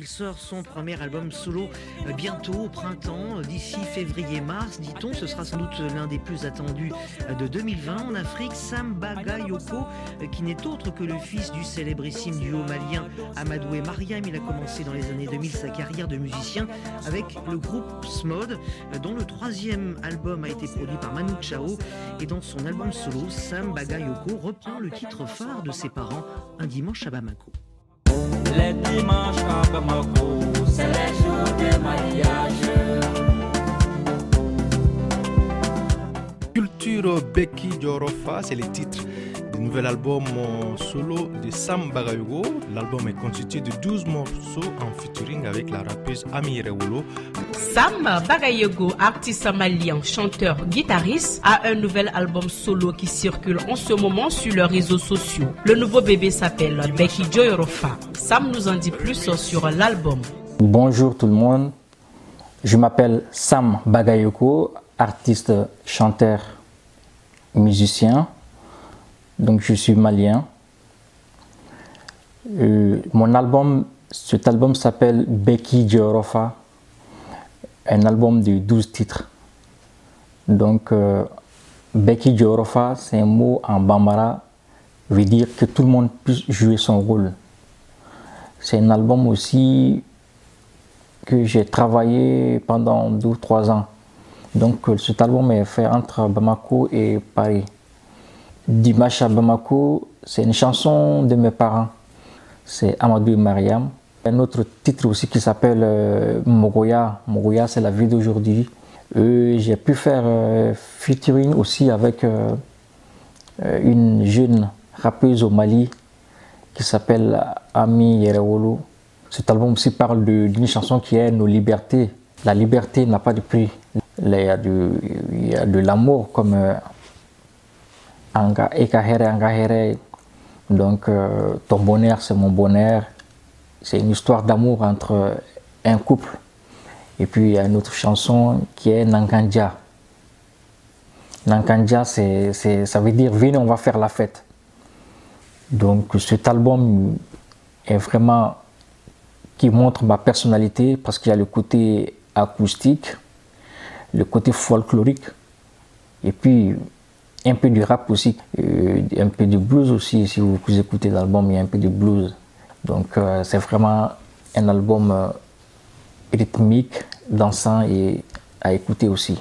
Il sort son premier album solo bientôt au printemps, d'ici février-mars, dit-on. Ce sera sans doute l'un des plus attendus de 2020 en Afrique. Sam Bagayoko, qui n'est autre que le fils du célébrissime duo malien Amadou et Mariam. Il a commencé dans les années 2000 sa carrière de musicien avec le groupe Smod, dont le troisième album a été produit par Manu Chao. Et dans son album solo, Sam Bagayoko reprend le titre phare de ses parents, Un dimanche à Bamako. Les dimanches à Bamako, c'est les jours de mariage. Culture Beki Jorofa, c'est le titre du nouvel album solo de Sam Bagayoko. L'album est constitué de 12 morceaux en featuring avec la rappeuse Ami Rewolo. Sam Bagayoko, artiste malien, chanteur, guitariste, a un nouvel album solo qui circule en ce moment sur les réseaux sociaux. Le nouveau bébé s'appelle Beki Jorofa. Sam nous en dit plus sur l'album. Bonjour tout le monde, je m'appelle Sam Bagayoko, artiste, chanteur, musicien. Donc je suis malien. Cet album s'appelle Beki Jorofa, un album de 12 titres. Donc Beki Jorofa, c'est un mot en bambara, veut dire que tout le monde puisse jouer son rôle. C'est un album aussi que j'ai travaillé pendant 2 ou 3 ans. Donc cet album est fait entre Bamako et Paris. Dimanche à Bamako, c'est une chanson de mes parents. C'est Amadou et Mariam. Un autre titre aussi qui s'appelle Mogoya. Mogoya, c'est la vie d'aujourd'hui. J'ai pu faire featuring aussi avec une jeune rappeuse au Mali qui s'appelle Ami Rewolo. Cet album aussi parle d'une chanson qui est nos libertés. La liberté n'a pas de prix. Il y a de l'amour comme Anga Ekahere Angahere. Donc ton bonheur c'est mon bonheur. C'est une histoire d'amour entre un couple. Et puis il y a une autre chanson qui est Nankandja. Nankandja, ça veut dire venez on va faire la fête. Donc cet album est vraiment qui montre ma personnalité parce qu'il y a le côté acoustique, le côté folklorique et puis un peu du rap aussi, un peu du blues aussi. Si vous écoutez l'album, il y a un peu de blues. Donc c'est vraiment un album rythmique, dansant et à écouter aussi.